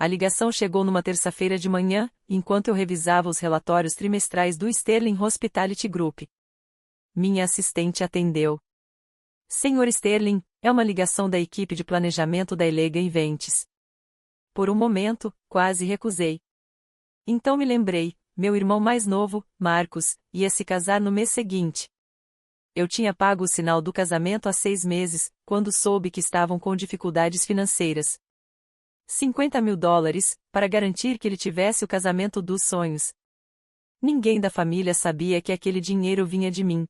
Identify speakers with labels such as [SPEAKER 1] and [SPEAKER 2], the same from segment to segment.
[SPEAKER 1] A ligação chegou numa terça-feira de manhã, enquanto eu revisava os relatórios trimestrais do Sterling Hospitality Group. Minha assistente atendeu. Senhor Sterling, é uma ligação da equipe de planejamento da Elega Events. Por um momento, quase recusei. Então me lembrei, meu irmão mais novo, Marcos, ia se casar no mês seguinte. Eu tinha pago o sinal do casamento há 6 meses, quando soube que estavam com dificuldades financeiras. $50.000, para garantir que ele tivesse o casamento dos sonhos. Ninguém da família sabia que aquele dinheiro vinha de mim.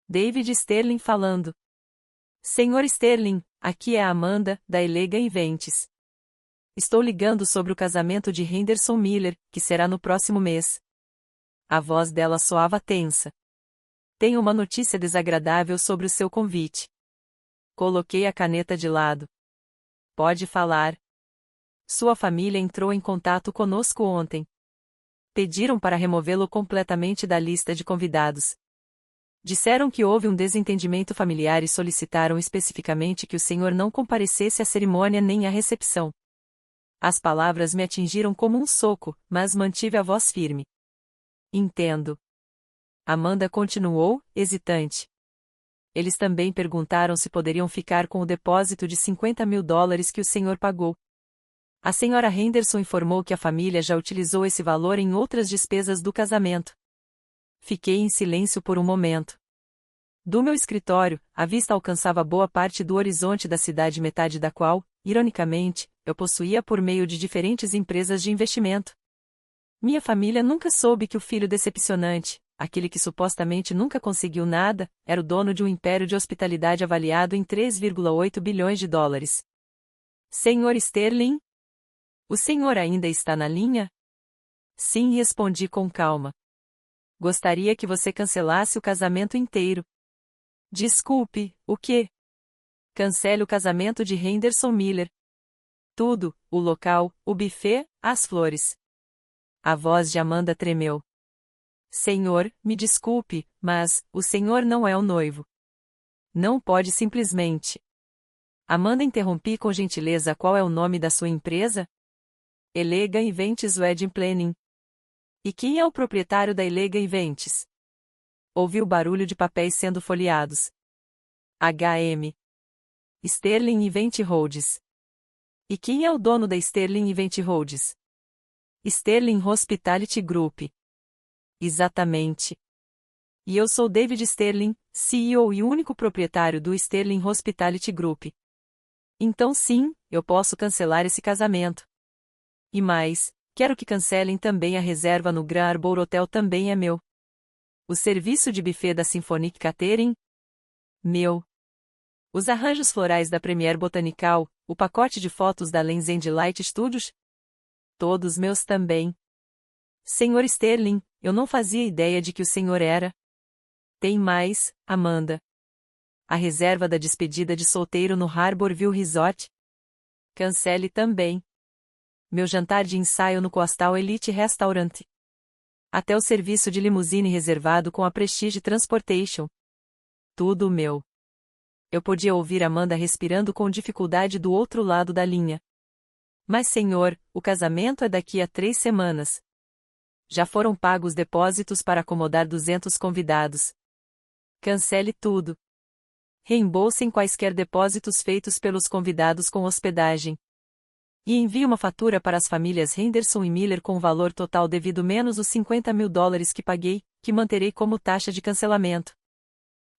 [SPEAKER 1] David Sterling falando. Senhor Sterling, aqui é a Amanda, da Elega Events. Estou ligando sobre o casamento de Henderson Miller, que será no próximo mês. A voz dela soava tensa. Tenho uma notícia desagradável sobre o seu convite. Coloquei a caneta de lado. Pode falar. Sua família entrou em contato conosco ontem. Pediram para removê-lo completamente da lista de convidados. Disseram que houve um desentendimento familiar e solicitaram especificamente que o senhor não comparecesse à cerimônia nem à recepção. As palavras me atingiram como um soco, mas mantive a voz firme. Entendo. Amanda continuou, hesitante. Eles também perguntaram se poderiam ficar com o depósito de $50.000 que o senhor pagou. A senhora Henderson informou que a família já utilizou esse valor em outras despesas do casamento. Fiquei em silêncio por um momento. Do meu escritório, a vista alcançava boa parte do horizonte da cidade, metade da qual, ironicamente, eu possuía por meio de diferentes empresas de investimento. Minha família nunca soube que o filho decepcionante, aquele que supostamente nunca conseguiu nada, era o dono de um império de hospitalidade avaliado em $3,8 bilhões. Senhor Sterling? O senhor ainda está na linha? Sim, respondi com calma. Gostaria que você cancelasse o casamento inteiro. Desculpe, o quê? Cancele o casamento de Henderson Miller. Tudo, o local, o buffet, as flores. A voz de Amanda tremeu. Senhor, me desculpe, mas o senhor não é o noivo. Não pode simplesmente. Amanda, interrompi com gentileza. Qual é o nome da sua empresa? Elega Events Wedding Planning. E quem é o proprietário da Elega Events? Ouvi o barulho de papéis sendo folheados. HM. Sterling Event Holdings. E quem é o dono da Sterling Event Holdings? Sterling Hospitality Group. Exatamente. E eu sou David Sterling, CEO e único proprietário do Sterling Hospitality Group. Então sim, eu posso cancelar esse casamento. E mais, quero que cancelem também a reserva no Grand Arbor Hotel, também é meu. O serviço de buffet da Symphonic Catering? Meu. Os arranjos florais da Premier Botanical, o pacote de fotos da Lens and Light Studios? Todos meus também. Senhor Sterling, eu não fazia ideia de que o senhor era. Tem mais, Amanda. A reserva da despedida de solteiro no Harborville Resort? Cancele também. Meu jantar de ensaio no Coastal Elite Restaurant. Até o serviço de limusine reservado com a Prestige Transportation. Tudo meu. Eu podia ouvir Amanda respirando com dificuldade do outro lado da linha. Mas senhor, o casamento é daqui a 3 semanas. Já foram pagos depósitos para acomodar 200 convidados. Cancele tudo. Reembolsem quaisquer depósitos feitos pelos convidados com hospedagem. E envie uma fatura para as famílias Henderson e Miller com o valor total devido menos os $50.000 que paguei, que manterei como taxa de cancelamento.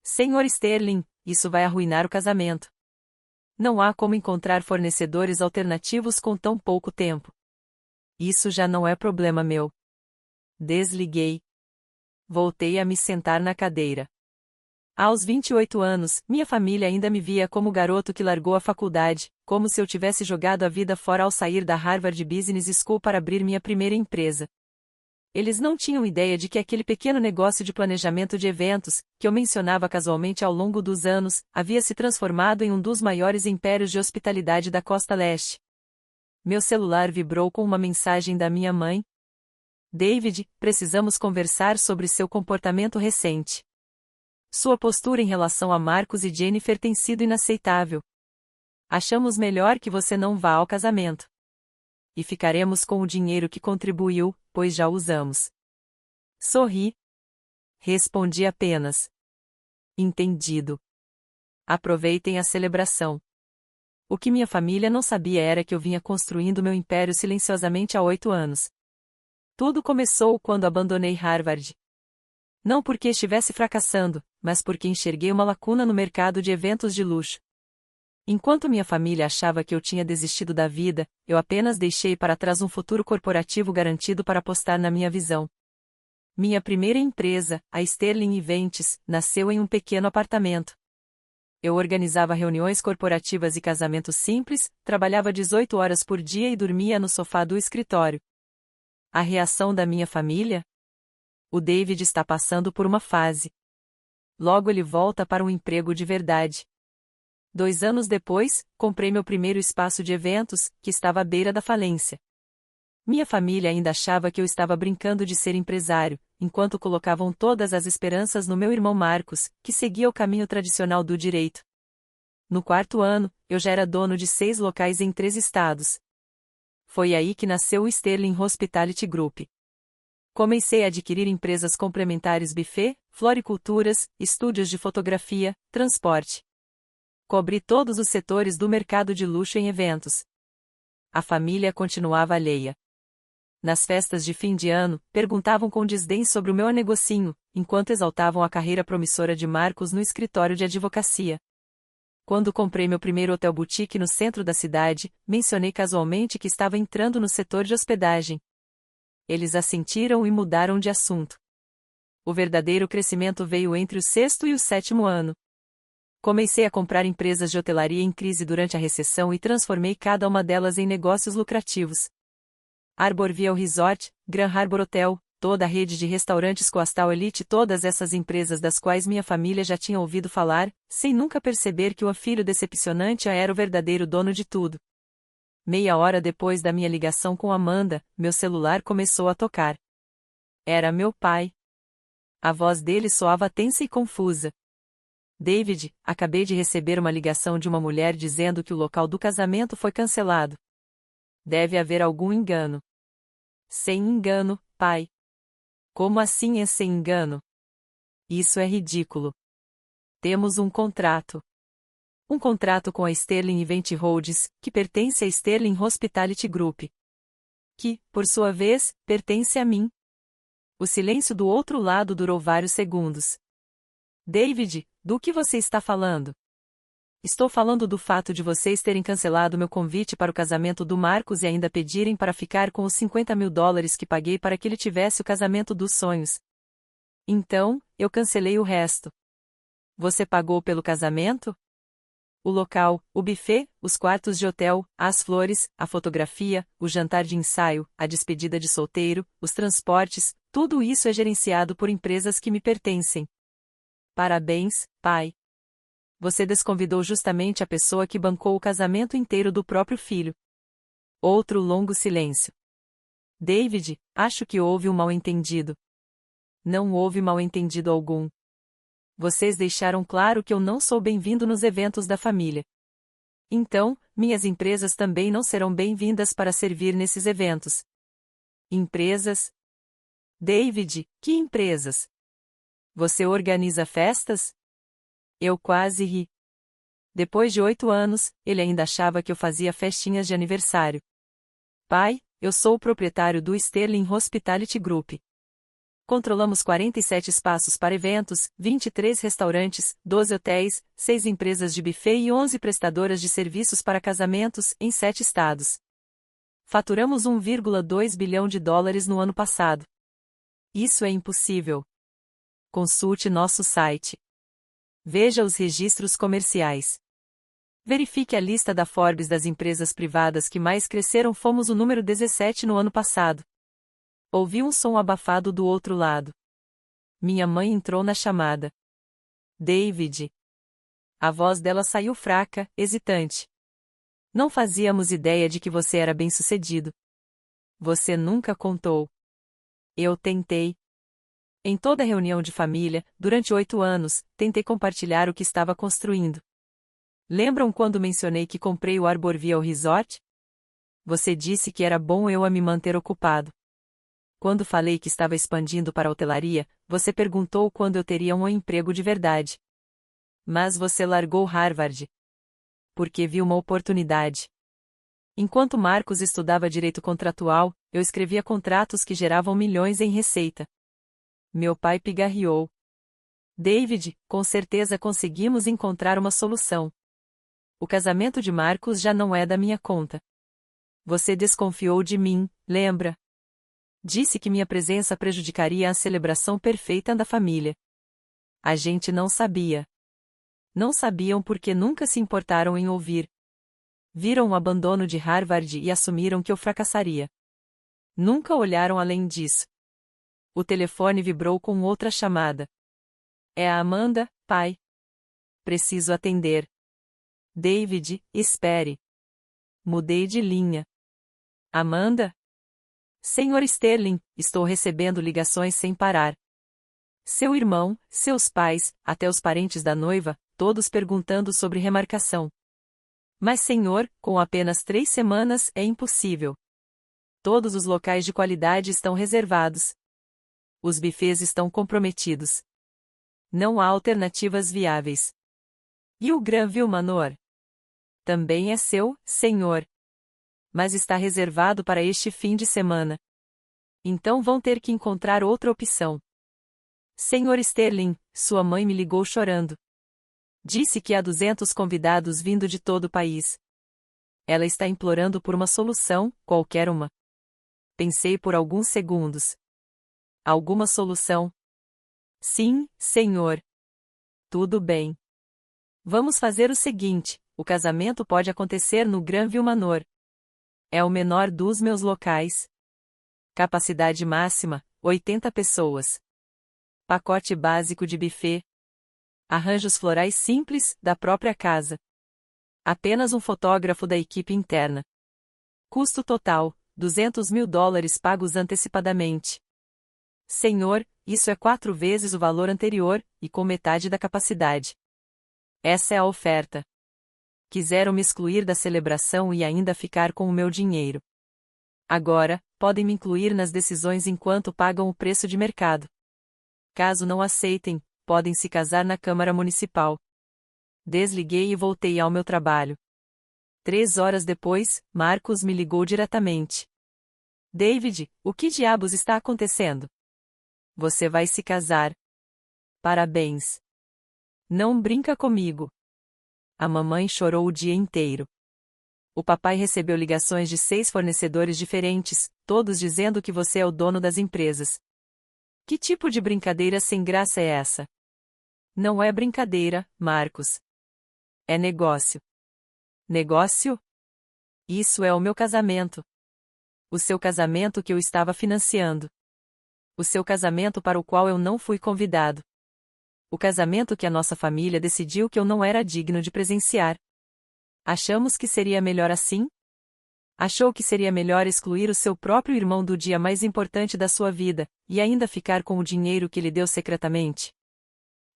[SPEAKER 1] Senhor Sterling, isso vai arruinar o casamento. Não há como encontrar fornecedores alternativos com tão pouco tempo. Isso já não é problema meu. Desliguei. Voltei a me sentar na cadeira. Aos 28 anos, minha família ainda me via como o garoto que largou a faculdade, como se eu tivesse jogado a vida fora ao sair da Harvard Business School para abrir minha primeira empresa. Eles não tinham ideia de que aquele pequeno negócio de planejamento de eventos, que eu mencionava casualmente ao longo dos anos, havia se transformado em um dos maiores impérios de hospitalidade da Costa Leste. Meu celular vibrou com uma mensagem da minha mãe. David, precisamos conversar sobre seu comportamento recente. Sua postura em relação a Marcos e Jennifer tem sido inaceitável. Achamos melhor que você não vá ao casamento. e ficaremos com o dinheiro que contribuiu, pois já usamos. Sorri. Respondi apenas. Entendido. Aproveitem a celebração. O que minha família não sabia era que eu vinha construindo meu império silenciosamente há 8 anos. Tudo começou quando abandonei Harvard. Não porque estivesse fracassando, mas porque enxerguei uma lacuna no mercado de eventos de luxo. Enquanto minha família achava que eu tinha desistido da vida, eu apenas deixei para trás um futuro corporativo garantido para apostar na minha visão. Minha primeira empresa, a Sterling Events, nasceu em um pequeno apartamento. Eu organizava reuniões corporativas e casamentos simples, trabalhava 18 horas por dia e dormia no sofá do escritório. A reação da minha família? O David está passando por uma fase. Logo ele volta para um emprego de verdade. 2 anos depois, comprei meu primeiro espaço de eventos, que estava à beira da falência. Minha família ainda achava que eu estava brincando de ser empresário, enquanto colocavam todas as esperanças no meu irmão Marcos, que seguia o caminho tradicional do direito. No 4º ano, eu já era dono de 6 locais em 3 estados. Foi aí que nasceu o Sterling Hospitality Group. Comecei a adquirir empresas complementares buffet, floriculturas, estúdios de fotografia, transporte. Cobri todos os setores do mercado de luxo em eventos. A família continuava alheia. Nas festas de fim de ano, perguntavam com desdém sobre o meu negocinho, enquanto exaltavam a carreira promissora de Marcos no escritório de advocacia. Quando comprei meu primeiro hotel boutique no centro da cidade, mencionei casualmente que estava entrando no setor de hospedagem. Eles assentiram e mudaram de assunto. O verdadeiro crescimento veio entre o 6º e o 7º ano. Comecei a comprar empresas de hotelaria em crise durante a recessão e transformei cada uma delas em negócios lucrativos. Arborville Resort, Grand Harbor Hotel, toda a rede de restaurantes Coastal Elite, todas essas empresas das quais minha família já tinha ouvido falar, sem nunca perceber que o filho decepcionante era o verdadeiro dono de tudo. Meia hora depois da minha ligação com Amanda, meu celular começou a tocar. Era meu pai. A voz dele soava tensa e confusa. David, acabei de receber uma ligação de uma mulher dizendo que o local do casamento foi cancelado. Deve haver algum engano. Sem engano, pai. Como assim é sem engano? Isso é ridículo. Temos um contrato. Um contrato com a Sterling Event Holdings, que pertence à Sterling Hospitality Group. Que, por sua vez, pertence a mim. O silêncio do outro lado durou vários segundos. David, do que você está falando? Estou falando do fato de vocês terem cancelado meu convite para o casamento do Marcos e ainda pedirem para ficar com os $50.000 que paguei para que ele tivesse o casamento dos sonhos. Então, eu cancelei o resto. Você pagou pelo casamento? O local, o buffet, os quartos de hotel, as flores, a fotografia, o jantar de ensaio, a despedida de solteiro, os transportes, tudo isso é gerenciado por empresas que me pertencem. Parabéns, pai. Você desconvidou justamente a pessoa que bancou o casamento inteiro do próprio filho. Outro longo silêncio. David, acho que houve um mal-entendido. Não houve mal-entendido algum. Vocês deixaram claro que eu não sou bem-vindo nos eventos da família. Então, minhas empresas também não serão bem-vindas para servir nesses eventos. Empresas? David, que empresas? Você organiza festas? Eu quase ri. Depois de 8 anos, ele ainda achava que eu fazia festinhas de aniversário. Pai, eu sou o proprietário do Sterling Hospitality Group. Controlamos 47 espaços para eventos, 23 restaurantes, 12 hotéis, 6 empresas de buffet e 11 prestadoras de serviços para casamentos, em 7 estados. Faturamos $1,2 bilhão no ano passado. Isso é impossível. Consulte nosso site. Veja os registros comerciais. Verifique a lista da Forbes das empresas privadas que mais cresceram. Fomos o número 17 no ano passado. Ouvi um som abafado do outro lado. Minha mãe entrou na chamada. David. A voz dela saiu fraca, hesitante. Não fazíamos ideia de que você era bem-sucedido. Você nunca contou. Eu tentei. Em toda reunião de família, durante 8 anos, tentei compartilhar o que estava construindo. Lembram quando mencionei que comprei o Arborville Resort? Você disse que era bom eu a me manter ocupado. Quando falei que estava expandindo para a hotelaria, você perguntou quando eu teria um emprego de verdade. Mas você largou Harvard. Porque viu uma oportunidade. Enquanto Marcos estudava direito contratual, eu escrevia contratos que geravam milhões em receita. Meu pai pigarreou. David, com certeza conseguimos encontrar uma solução. O casamento de Marcos já não é da minha conta. Você desconfiou de mim, lembra? Disse que minha presença prejudicaria a celebração perfeita da família. A gente não sabia. Não sabiam porque nunca se importaram em ouvir. Viram o abandono de Harvard e assumiram que eu fracassaria. Nunca olharam além disso. O telefone vibrou com outra chamada. É a Amanda, pai. Preciso atender. David, espere. Mudei de linha. Amanda? Senhor Sterling, estou recebendo ligações sem parar. Seu irmão, seus pais, até os parentes da noiva, todos perguntando sobre remarcação. Mas senhor, com apenas 3 semanas é impossível. Todos os locais de qualidade estão reservados. Os bufês estão comprometidos. Não há alternativas viáveis. E o Granville Manor? Também é seu, senhor. Mas está reservado para este fim de semana. Então vão ter que encontrar outra opção. Senhor Sterling, sua mãe me ligou chorando. Disse que há 200 convidados vindo de todo o país. Ela está implorando por uma solução, qualquer uma. Pensei por alguns segundos. Alguma solução? Sim, senhor. Tudo bem. Vamos fazer o seguinte: o casamento pode acontecer no Granville Manor. É o menor dos meus locais. Capacidade máxima, 80 pessoas. Pacote básico de buffet. Arranjos florais simples, da própria casa. Apenas um fotógrafo da equipe interna. Custo total, $200.000 pagos antecipadamente. Senhor, isso é 4 vezes o valor anterior, e com metade da capacidade. Essa é a oferta. Quiseram me excluir da celebração e ainda ficar com o meu dinheiro. Agora, podem me incluir nas decisões enquanto pagam o preço de mercado. Caso não aceitem, podem se casar na Câmara Municipal. Desliguei e voltei ao meu trabalho. 3 horas depois, Marcos me ligou diretamente. David, o que diabos está acontecendo? Você vai se casar. Parabéns. Não brinca comigo. A mamãe chorou o dia inteiro. O papai recebeu ligações de 6 fornecedores diferentes, todos dizendo que você é o dono das empresas. Que tipo de brincadeira sem graça é essa? Não é brincadeira, Marcos. É negócio. Negócio? Isso é o meu casamento. O seu casamento que eu estava financiando. O seu casamento para o qual eu não fui convidado. O casamento que a nossa família decidiu que eu não era digno de presenciar. Achamos que seria melhor assim? Achou que seria melhor excluir o seu próprio irmão do dia mais importante da sua vida, e ainda ficar com o dinheiro que lhe deu secretamente?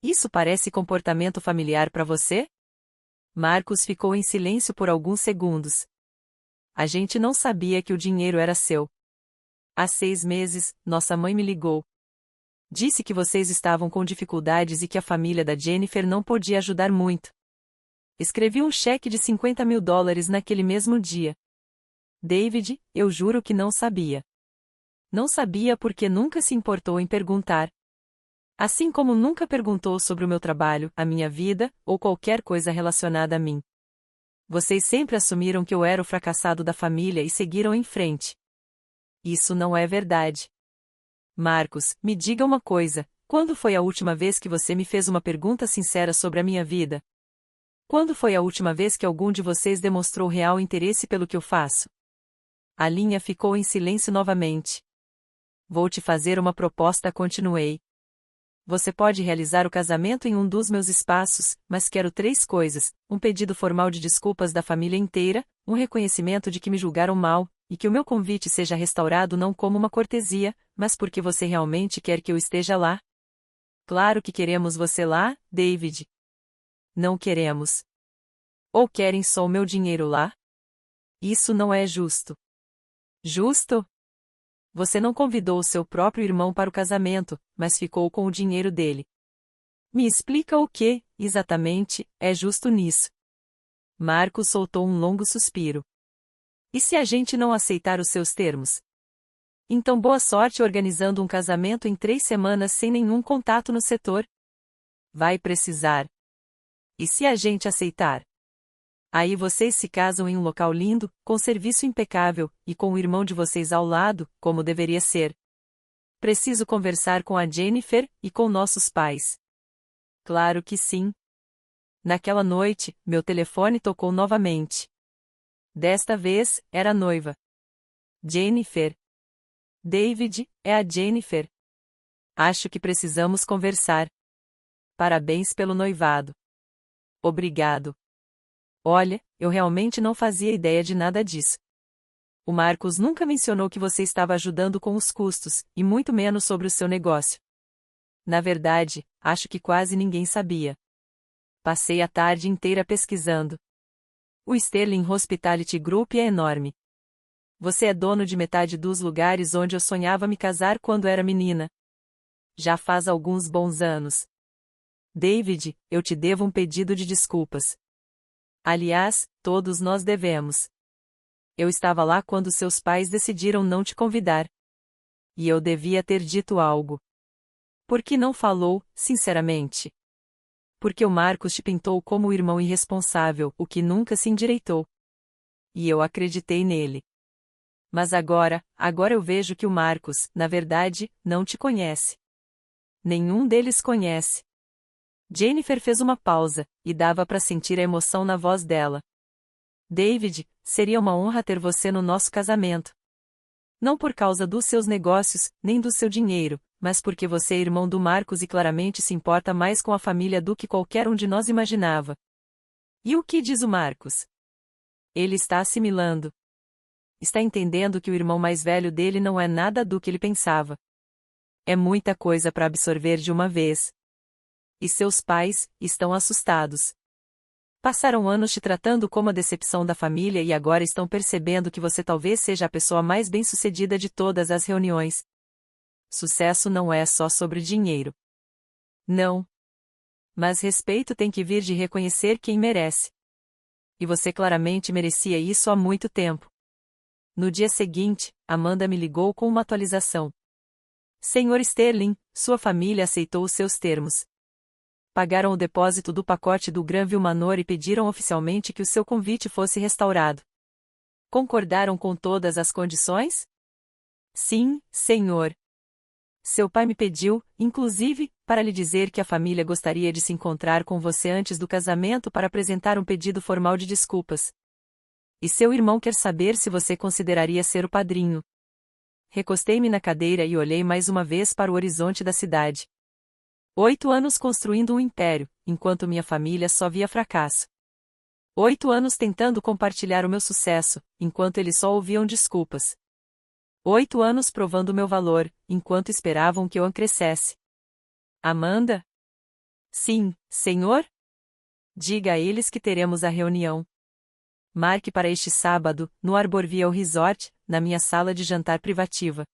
[SPEAKER 1] Isso parece comportamento familiar para você? Marcos ficou em silêncio por alguns segundos. A gente não sabia que o dinheiro era seu. Há 6 meses, nossa mãe me ligou. Disse que vocês estavam com dificuldades e que a família da Jennifer não podia ajudar muito. Escrevi um cheque de $50.000 naquele mesmo dia. David, eu juro que não sabia. Não sabia porque nunca se importou em perguntar. Assim como nunca perguntou sobre o meu trabalho, a minha vida, ou qualquer coisa relacionada a mim. Vocês sempre assumiram que eu era o fracassado da família e seguiram em frente. Isso não é verdade. Marcos, me diga uma coisa: quando foi a última vez que você me fez uma pergunta sincera sobre a minha vida? Quando foi a última vez que algum de vocês demonstrou real interesse pelo que eu faço? A linha ficou em silêncio novamente. Vou te fazer uma proposta, continuei. Você pode realizar o casamento em um dos meus espaços, mas quero 3 coisas: um pedido formal de desculpas da família inteira, um reconhecimento de que me julgaram mal, e que o meu convite seja restaurado não como uma cortesia, mas porque você realmente quer que eu esteja lá. Claro que queremos você lá, David. Não queremos. Ou querem só o meu dinheiro lá? Isso não é justo. Justo? Você não convidou o seu próprio irmão para o casamento, mas ficou com o dinheiro dele. Me explica o que, exatamente, é justo nisso. Marcos soltou um longo suspiro. E se a gente não aceitar os seus termos? Então boa sorte organizando um casamento em 3 semanas sem nenhum contato no setor. Vai precisar. E se a gente aceitar? Aí vocês se casam em um local lindo, com serviço impecável, e com o irmão de vocês ao lado, como deveria ser. Preciso conversar com a Jennifer e com nossos pais. Claro que sim. Naquela noite, meu telefone tocou novamente. Desta vez, era a noiva. Jennifer. David, é a Jennifer. Acho que precisamos conversar. Parabéns pelo noivado. Obrigado. Olha, eu realmente não fazia ideia de nada disso. O Marcos nunca mencionou que você estava ajudando com os custos, e muito menos sobre o seu negócio. Na verdade, acho que quase ninguém sabia. Passei a tarde inteira pesquisando. O Sterling Hospitality Group é enorme. Você é dono de metade dos lugares onde eu sonhava me casar quando era menina. Já faz alguns bons anos. David, eu te devo um pedido de desculpas. Aliás, todos nós devemos. Eu estava lá quando seus pais decidiram não te convidar. E eu devia ter dito algo. Por que não falou, sinceramente? Porque o Marcos te pintou como o irmão irresponsável, o que nunca se endireitou. E eu acreditei nele. Mas agora eu vejo que o Marcos, na verdade, não te conhece. Nenhum deles conhece. Jennifer fez uma pausa, e dava para sentir a emoção na voz dela. David, seria uma honra ter você no nosso casamento. Não por causa dos seus negócios, nem do seu dinheiro, mas porque você é irmão do Marcos e claramente se importa mais com a família do que qualquer um de nós imaginava. E o que diz o Marcos? Ele está assimilando. Está entendendo que o irmão mais velho dele não é nada do que ele pensava. É muita coisa para absorver de uma vez. E seus pais estão assustados. Passaram anos te tratando como a decepção da família e agora estão percebendo que você talvez seja a pessoa mais bem-sucedida de todas as reuniões. Sucesso não é só sobre dinheiro. Não. Mas respeito tem que vir de reconhecer quem merece. E você claramente merecia isso há muito tempo. No dia seguinte, Amanda me ligou com uma atualização. Senhor Sterling, sua família aceitou os seus termos. Pagaram o depósito do pacote do Granville Manor e pediram oficialmente que o seu convite fosse restaurado. Concordaram com todas as condições? Sim, senhor. Seu pai me pediu, inclusive, para lhe dizer que a família gostaria de se encontrar com você antes do casamento para apresentar um pedido formal de desculpas. E seu irmão quer saber se você consideraria ser o padrinho. Recostei-me na cadeira e olhei mais uma vez para o horizonte da cidade. 8 anos construindo um império, enquanto minha família só via fracasso. 8 anos tentando compartilhar o meu sucesso, enquanto eles só ouviam desculpas. 8 anos provando meu valor, enquanto esperavam que eu crescesse. Amanda? Sim, senhor? Diga a eles que teremos a reunião. Marque para este sábado, no Arborville Resort, na minha sala de jantar privativa.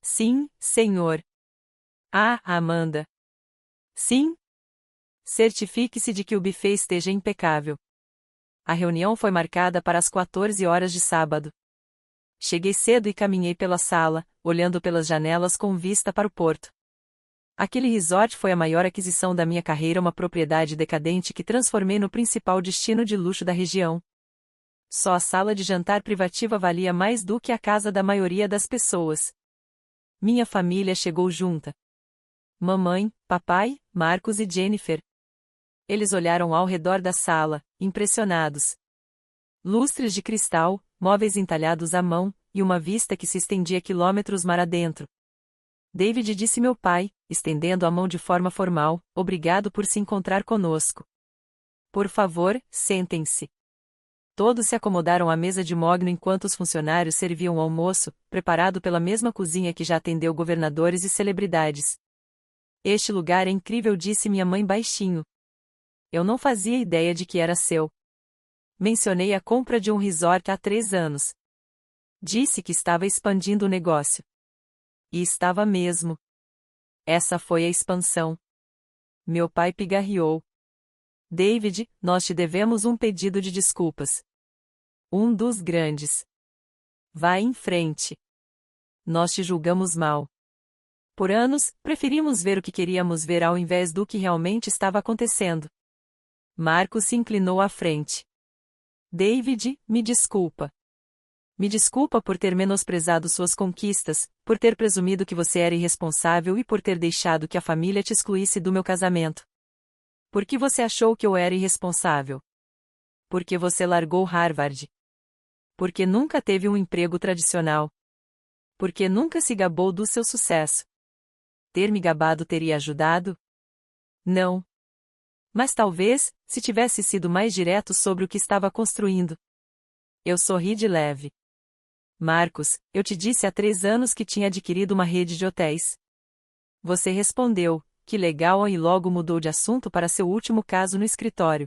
[SPEAKER 1] Sim, senhor. Ah, Amanda. Sim? Certifique-se de que o buffet esteja impecável. A reunião foi marcada para as 14 horas de sábado. Cheguei cedo e caminhei pela sala, olhando pelas janelas com vista para o porto. Aquele resort foi a maior aquisição da minha carreira, uma propriedade decadente que transformei no principal destino de luxo da região. Só a sala de jantar privativa valia mais do que a casa da maioria das pessoas. Minha família chegou junta. Mamãe, papai, Marcos e Jennifer. Eles olharam ao redor da sala, impressionados. Lustres de cristal, móveis entalhados à mão, e uma vista que se estendia quilômetros mar adentro. David disse meu pai, estendendo a mão de forma formal, obrigado por se encontrar conosco. Por favor, sentem-se. Todos se acomodaram à mesa de mogno enquanto os funcionários serviam o almoço, preparado pela mesma cozinha que já atendeu governadores e celebridades. Este lugar é incrível, disse minha mãe baixinho. Eu não fazia ideia de que era seu. Mencionei a compra de um resort há 3 anos. Disse que estava expandindo o negócio. E estava mesmo. Essa foi a expansão. Meu pai pigarreou. David, nós te devemos um pedido de desculpas. Um dos grandes. Vá em frente. Nós te julgamos mal. Por anos, preferimos ver o que queríamos ver ao invés do que realmente estava acontecendo. Marcos se inclinou à frente. David, me desculpa. Me desculpa por ter menosprezado suas conquistas, por ter presumido que você era irresponsável e por ter deixado que a família te excluísse do meu casamento. Por que você achou que eu era irresponsável? Porque você largou Harvard. Porque nunca teve um emprego tradicional. Porque nunca se gabou do seu sucesso. Ter me gabado teria ajudado? Não. Mas talvez, se tivesse sido mais direto sobre o que estava construindo. Eu sorri de leve. Marcos, eu te disse há 3 anos que tinha adquirido uma rede de hotéis. Você respondeu, que legal, e logo mudou de assunto para seu último caso no escritório.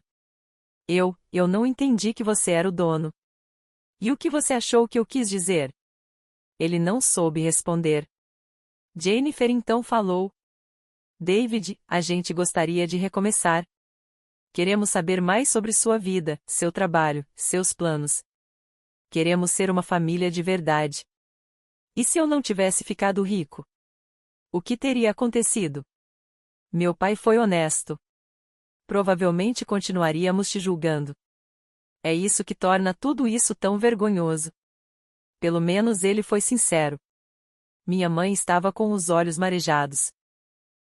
[SPEAKER 1] Eu não entendi que você era o dono. E o que você achou que eu quis dizer? Ele não soube responder. Jennifer então falou. David, a gente gostaria de recomeçar. Queremos saber mais sobre sua vida, seu trabalho, seus planos. Queremos ser uma família de verdade. E se eu não tivesse ficado rico? O que teria acontecido? Meu pai foi honesto. Provavelmente continuaríamos te julgando. É isso que torna tudo isso tão vergonhoso. Pelo menos ele foi sincero. Minha mãe estava com os olhos marejados.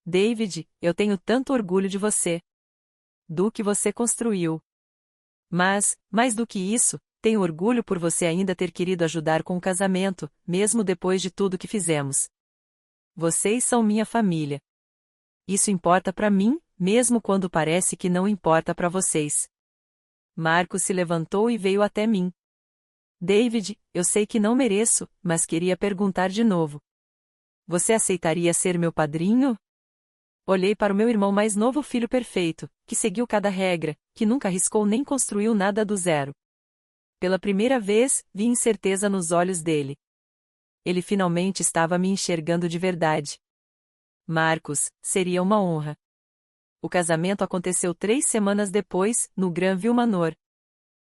[SPEAKER 1] David, eu tenho tanto orgulho de você. Do que você construiu. Mas, mais do que isso, tenho orgulho por você ainda ter querido ajudar com o casamento, mesmo depois de tudo que fizemos. Vocês são minha família. Isso importa para mim, mesmo quando parece que não importa para vocês. Marcos se levantou e veio até mim. David, eu sei que não mereço, mas queria perguntar de novo. Você aceitaria ser meu padrinho? Olhei para o meu irmão mais novo, filho perfeito, que seguiu cada regra, que nunca arriscou nem construiu nada do zero. Pela primeira vez, vi incerteza nos olhos dele. Ele finalmente estava me enxergando de verdade. Marcos, seria uma honra. O casamento aconteceu 3 semanas depois, no Granville Manor.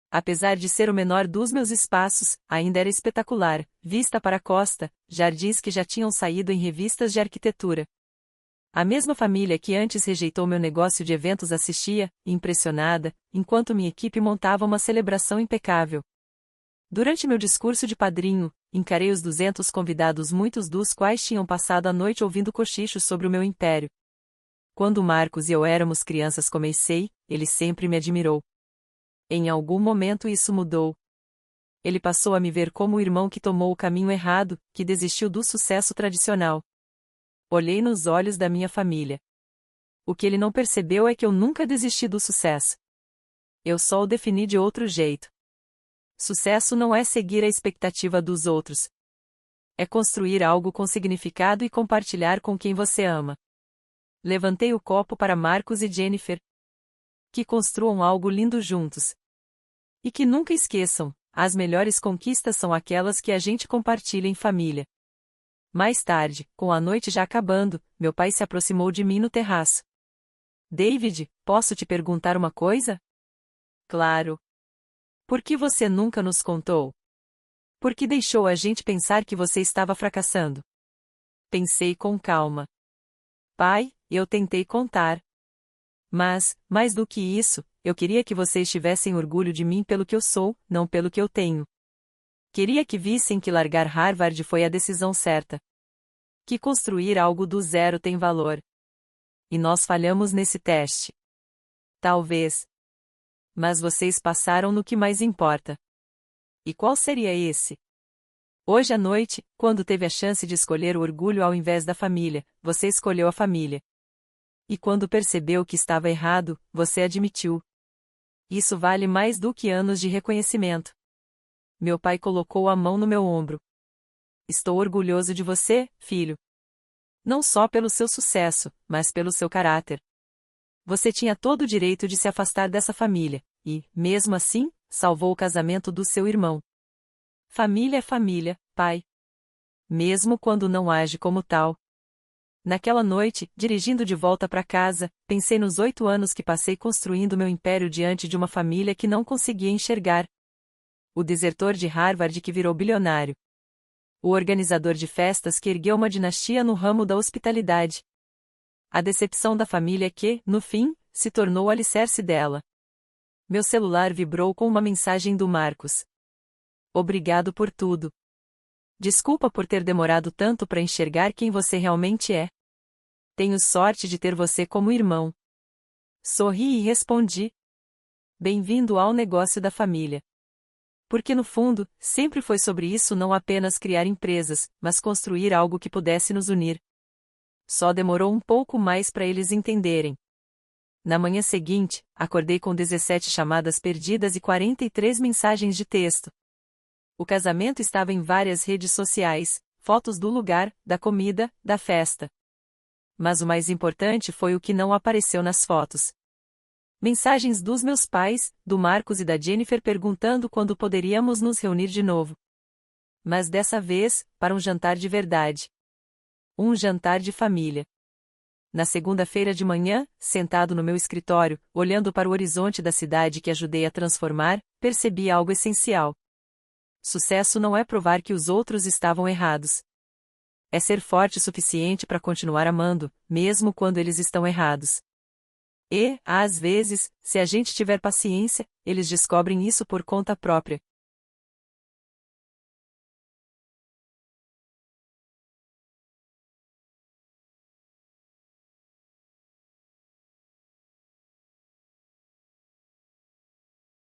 [SPEAKER 1] Apesar de ser o menor dos meus espaços, ainda era espetacular, vista para a costa, jardins que já tinham saído em revistas de arquitetura. A mesma família que antes rejeitou meu negócio de eventos assistia, impressionada, enquanto minha equipe montava uma celebração impecável. Durante meu discurso de padrinho, encarei os 200 convidados, muitos dos quais tinham passado a noite ouvindo cochichos sobre o meu império. Quando Marcos e eu éramos crianças, comecei, ele sempre me admirou. Em algum momento isso mudou. Ele passou a me ver como o irmão que tomou o caminho errado, que desistiu do sucesso tradicional. Olhei nos olhos da minha família. O que ele não percebeu é que eu nunca desisti do sucesso. Eu só o defini de outro jeito. Sucesso não é seguir a expectativa dos outros. É construir algo com significado e compartilhar com quem você ama. Levantei o copo para Marcos e Jennifer. Que construam algo lindo juntos. E que nunca esqueçam, as melhores conquistas são aquelas que a gente compartilha em família. Mais tarde, com a noite já acabando, meu pai se aproximou de mim no terraço. David, posso te perguntar uma coisa? Claro. Por que você nunca nos contou? Por que deixou a gente pensar que você estava fracassando? Pensei com calma. Pai, eu tentei contar. Mas, mais do que isso, eu queria que vocês tivessem orgulho de mim pelo que eu sou, não pelo que eu tenho. Queria que vissem que largar Harvard foi a decisão certa. Que construir algo do zero tem valor. E nós falhamos nesse teste. Talvez. Mas vocês passaram no que mais importa. E qual seria esse? Hoje à noite, quando teve a chance de escolher o orgulho ao invés da família, você escolheu a família. E quando percebeu que estava errado, você admitiu. Isso vale mais do que anos de reconhecimento. Meu pai colocou a mão no meu ombro. Estou orgulhoso de você, filho. Não só pelo seu sucesso, mas pelo seu caráter. Você tinha todo o direito de se afastar dessa família, e, mesmo assim, salvou o casamento do seu irmão. Família é família, pai. Mesmo quando não age como tal. Naquela noite, dirigindo de volta para casa, pensei nos 8 anos que passei construindo meu império diante de uma família que não conseguia enxergar. O desertor de Harvard que virou bilionário. O organizador de festas que ergueu uma dinastia no ramo da hospitalidade. A decepção da família que, no fim, se tornou o alicerce dela. Meu celular vibrou com uma mensagem do Marcos. Obrigado por tudo. Desculpa por ter demorado tanto para enxergar quem você realmente é. Tenho sorte de ter você como irmão. Sorri e respondi. Bem-vindo ao negócio da família. Porque no fundo, sempre foi sobre isso, não apenas criar empresas, mas construir algo que pudesse nos unir. Só demorou um pouco mais para eles entenderem. Na manhã seguinte, acordei com 17 chamadas perdidas e 43 mensagens de texto. O casamento estava em várias redes sociais, fotos do lugar, da comida, da festa. Mas o mais importante foi o que não apareceu nas fotos. Mensagens dos meus pais, do Marcos e da Jennifer perguntando quando poderíamos nos reunir de novo. Mas dessa vez, para um jantar de verdade. Um jantar de família. Na segunda-feira de manhã, sentado no meu escritório, olhando para o horizonte da cidade que ajudei a transformar, percebi algo essencial. Sucesso não é provar que os outros estavam errados. É ser forte o suficiente para continuar amando, mesmo quando eles estão errados. E, às vezes, se a gente tiver paciência, eles descobrem isso por conta própria.